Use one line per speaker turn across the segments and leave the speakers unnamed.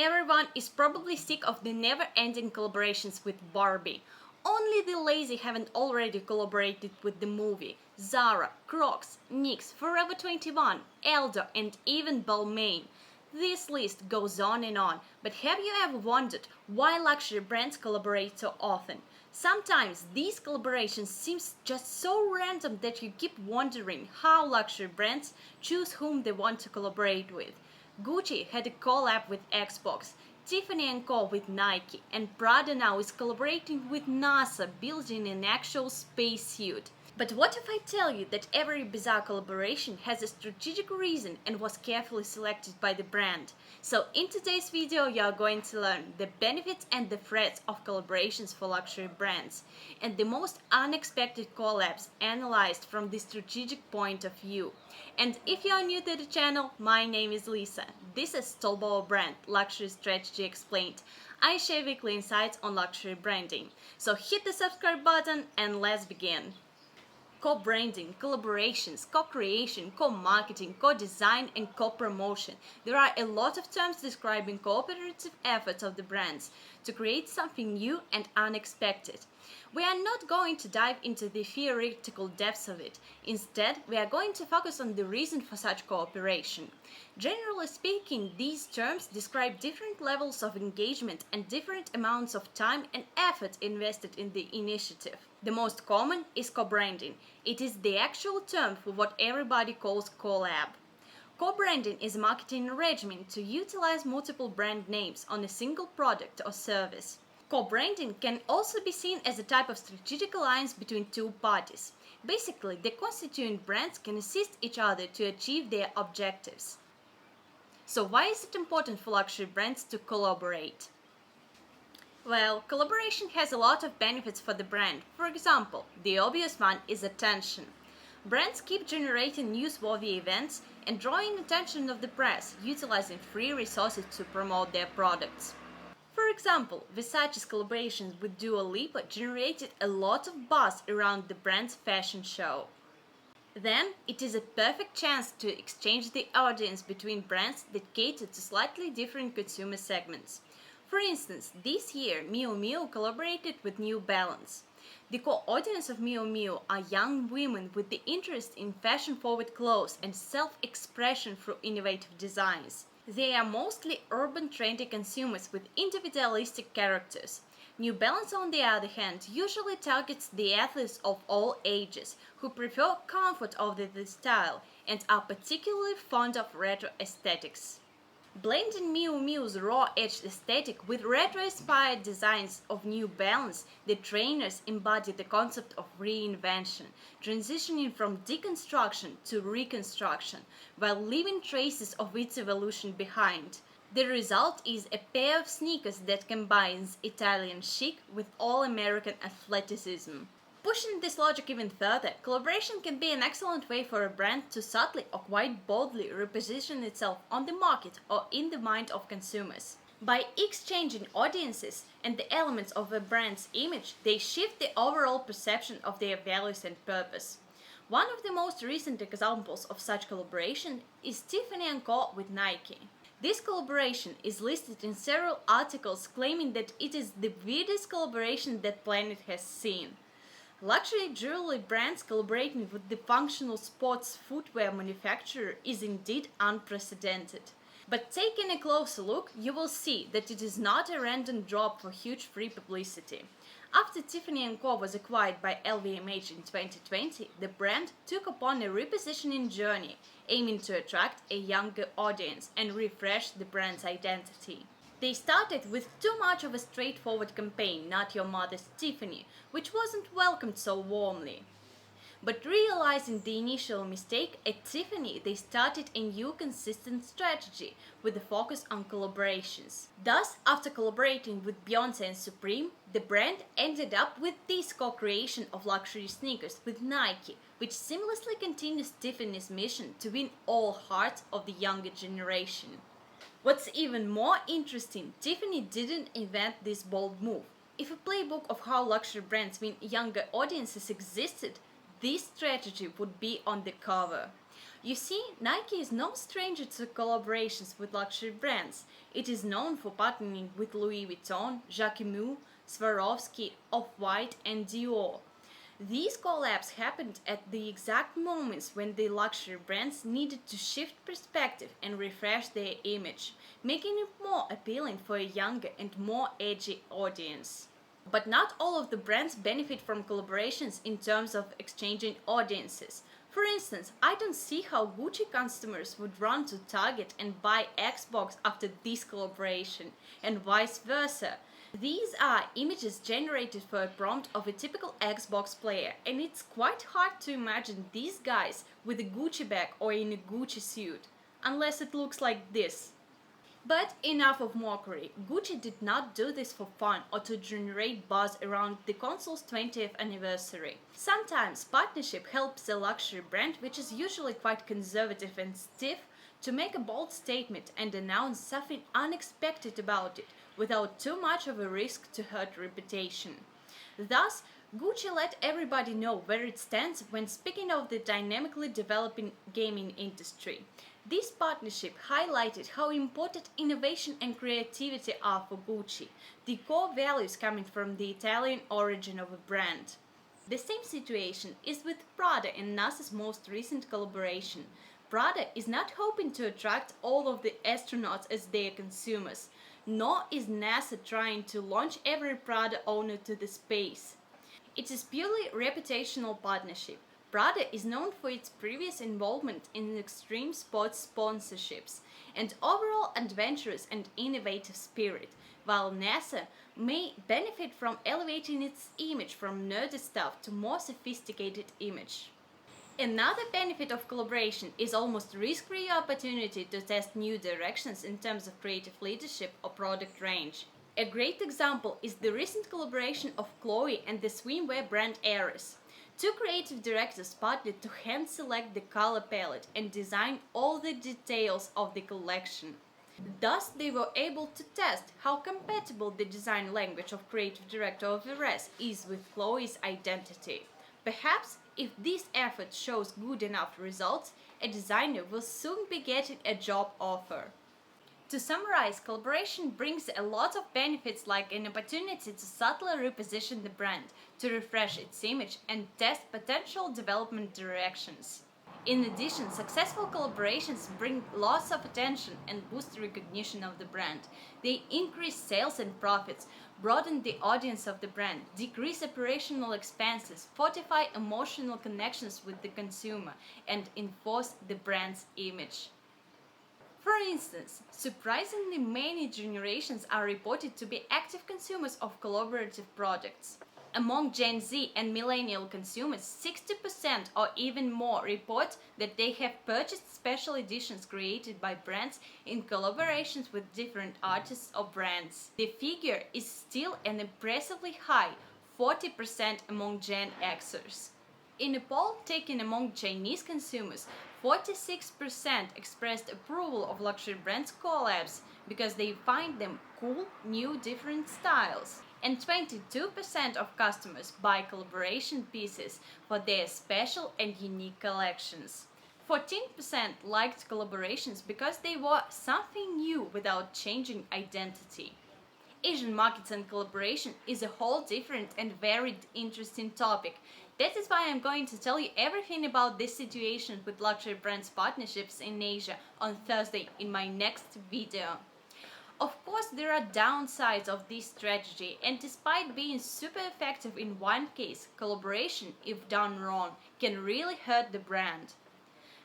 Everyone is probably sick of the never-ending collaborations with Barbie. Only the lazy haven't already collaborated with the movie. Zara, Crocs, NYX, Forever 21, Eldo and even Balmain. This list goes on and on, but have you ever wondered why luxury brands collaborate so often? Sometimes these collaborations seem just so random that you keep wondering how luxury brands choose whom they want to collaborate with. Gucci had a collab with Xbox, Tiffany&Co with Nike, and Prada now is collaborating with NASA, building an actual spacesuit. But what if I tell you that every bizarre collaboration has a strategic reason and was carefully selected by the brand? So in today's video you are going to learn the benefits and the threats of collaborations for luxury brands, and the most unexpected collabs analyzed from the strategic point of view. And if you are new to the channel, my name is Lisa. This is Stolbova Brand, Luxury Strategy Explained. I share weekly insights on luxury branding. So hit the subscribe button and let's begin. Co-branding, collaborations, co-creation, co-marketing, co-design and co-promotion. There are a lot of terms describing cooperative efforts of the brands to create something new and unexpected. We are not going to dive into the theoretical depths of it. Instead, we are going to focus on the reason for such cooperation. Generally speaking, these terms describe different levels of engagement and different amounts of time and effort invested in the initiative. The most common is co-branding. It is the actual term for what everybody calls collab. Co-branding is a marketing regimen to utilize multiple brand names on a single product or service. Co-branding can also be seen as a type of strategic alliance between two parties. Basically, the constituent brands can assist each other to achieve their objectives. So why is it important for luxury brands to collaborate? Well, collaboration has a lot of benefits for the brand. For example, the obvious one is attention. Brands keep generating newsworthy events and drawing attention of the press, utilizing free resources to promote their products. For example, Versace's collaborations with Dua Lipa generated a lot of buzz around the brand's fashion show. Then, it is a perfect chance to exchange the audience between brands that cater to slightly different consumer segments. For instance, this year Miu Miu collaborated with New Balance. The core audience of Miu Miu are young women with the interest in fashion-forward clothes and self-expression through innovative designs. They are mostly urban trendy consumers with individualistic characters. New Balance, on the other hand, usually targets the athletes of all ages who prefer comfort over the style and are particularly fond of retro aesthetics. Blending Miu Miu's raw-edged aesthetic with retro-inspired designs of New Balance, the trainers embody the concept of reinvention, transitioning from deconstruction to reconstruction, while leaving traces of its evolution behind. The result is a pair of sneakers that combines Italian chic with all-American athleticism. Pushing this logic even further, collaboration can be an excellent way for a brand to subtly or quite boldly reposition itself on the market or in the mind of consumers. By exchanging audiences and the elements of a brand's image, they shift the overall perception of their values and purpose. One of the most recent examples of such collaboration is Tiffany&Co with Nike. This collaboration is listed in several articles claiming that it is the weirdest collaboration that planet has seen. Luxury jewelry brands collaborating with the functional sports footwear manufacturer is indeed unprecedented. But taking a closer look, you will see that it is not a random drop for huge free publicity. After Tiffany&Co was acquired by LVMH in 2020, the brand took upon a repositioning journey, aiming to attract a younger audience and refresh the brand's identity. They started with too much of a straightforward campaign, Not Your Mother's Tiffany, which wasn't welcomed so warmly. But realizing the initial mistake, at Tiffany they started a new consistent strategy with a focus on collaborations. Thus, after collaborating with Beyoncé and Supreme, the brand ended up with this co-creation of luxury sneakers with Nike, which seamlessly continues Tiffany's mission to win all hearts of the younger generation. What's even more interesting, Tiffany didn't invent this bold move. If a playbook of how luxury brands win younger audiences existed, this strategy would be on the cover. You see, Nike is no stranger to collaborations with luxury brands. It is known for partnering with Louis Vuitton, Jacquemus, Swarovsky, Off-White and Dior. These collabs happened at the exact moments when the luxury brands needed to shift perspective and refresh their image, making it more appealing for a younger and more edgy audience. But not all of the brands benefit from collaborations in terms of exchanging audiences. For instance, I don't see how Gucci customers would run to Target and buy Xbox after this collaboration, and vice versa. These are images generated for a prompt of a typical Xbox player, and it's quite hard to imagine these guys with a Gucci bag or in a Gucci suit, unless it looks like this. But enough of mockery. Gucci did not do this for fun or to generate buzz around the console's 20th anniversary. Sometimes partnership helps a luxury brand, which is usually quite conservative and stiff, to make a bold statement and announce something unexpected about it, without too much of a risk to hurt reputation. Thus, Gucci let everybody know where it stands when speaking of the dynamically developing gaming industry. This partnership highlighted how important innovation and creativity are for Gucci, the core values coming from the Italian origin of a brand. The same situation is with Prada and NASA's most recent collaboration. Prada is not hoping to attract all of the astronauts as their consumers, nor is NASA trying to launch every Prada owner to the space. It is purely reputational partnership. Prada is known for its previous involvement in extreme sports sponsorships and overall adventurous and innovative spirit, while NASA may benefit from elevating its image from nerdy stuff to more sophisticated image. Another benefit of collaboration is almost risk-free opportunity to test new directions in terms of creative leadership or product range. A great example is the recent collaboration of Chloe and the swimwear brand ERES. Two creative directors partnered to hand-select the color palette and design all the details of the collection. Thus, they were able to test how compatible the design language of creative director of ERES is with Chloe's identity. Perhaps, if this effort shows good enough results, a designer will soon be getting a job offer. To summarize, collaboration brings a lot of benefits like an opportunity to subtly reposition the brand, to refresh its image and test potential development directions. In addition, successful collaborations bring lots of attention and boost recognition of the brand. They increase sales and profits, broaden the audience of the brand, decrease operational expenses, fortify emotional connections with the consumer, and enforce the brand's image. For instance, surprisingly many generations are reported to be active consumers of collaborative products. Among Gen Z and millennial consumers, 60% or even more report that they have purchased special editions created by brands in collaborations with different artists or brands. The figure is still an impressively high 40% among Gen Xers. In a poll taken among Chinese consumers, 46% expressed approval of luxury brands' collabs because they find them cool, new, different styles. And 22% of customers buy collaboration pieces for their special and unique collections. 14% liked collaborations because they were something new without changing identity. Asian markets and collaboration is a whole different and very interesting topic. That is why I'm going to tell you everything about this situation with luxury brands partnerships in Asia on Thursday in my next video. Of course, there are downsides of this strategy, and despite being super effective in one case, collaboration, if done wrong, can really hurt the brand.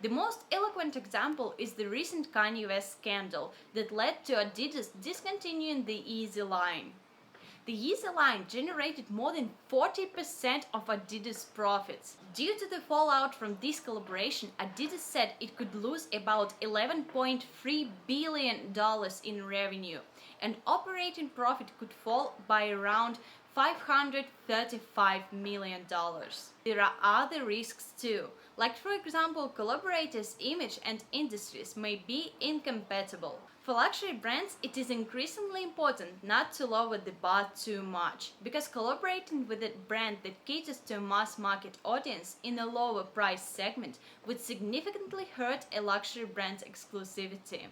The most eloquent example is the recent Kanye West scandal that led to Adidas discontinuing the Yeezy line. The Yeezy line generated more than 40% of Adidas' profits. Due to the fallout from this collaboration, Adidas said it could lose about $11.3 billion in revenue, and operating profit could fall by around $535 million. There are other risks too, like for example, collaborators' image and industries may be incompatible. For luxury brands, it is increasingly important not to lower the bar too much, because collaborating with a brand that caters to a mass market audience in a lower price segment would significantly hurt a luxury brand's exclusivity.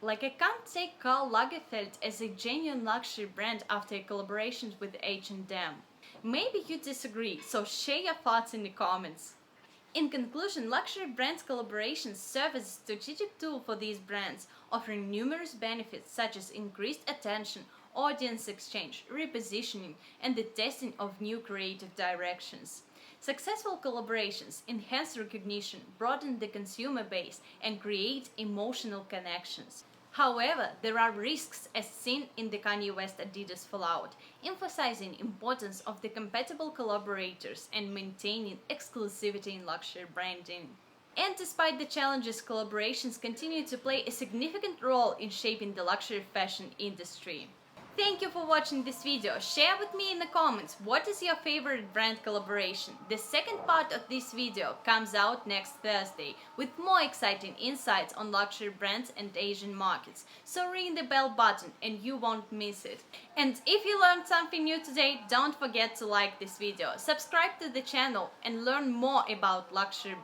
Like, I can't take Karl Lagerfeld as a genuine luxury brand after collaborations with H&M. Maybe you disagree, so share your thoughts in the comments. In conclusion, luxury brands collaborations serve as a strategic tool for these brands, offering numerous benefits such as increased attention, audience exchange, repositioning, and the testing of new creative directions. Successful collaborations enhance recognition, broaden the consumer base, and create emotional connections. However, there are risks as seen in the Kanye West-Adidas fallout, emphasizing importance of the compatible collaborators and maintaining exclusivity in luxury branding. And despite the challenges, collaborations continue to play a significant role in shaping the luxury fashion industry. Thank you for watching this video. Share with me in the comments what is your favorite brand collaboration. The second part of this video comes out next Thursday with more exciting insights on luxury brands and Asian markets. So ring the bell button and you won't miss it. And if you learned something new today, don't forget to like this video, subscribe to the channel and learn more about luxury.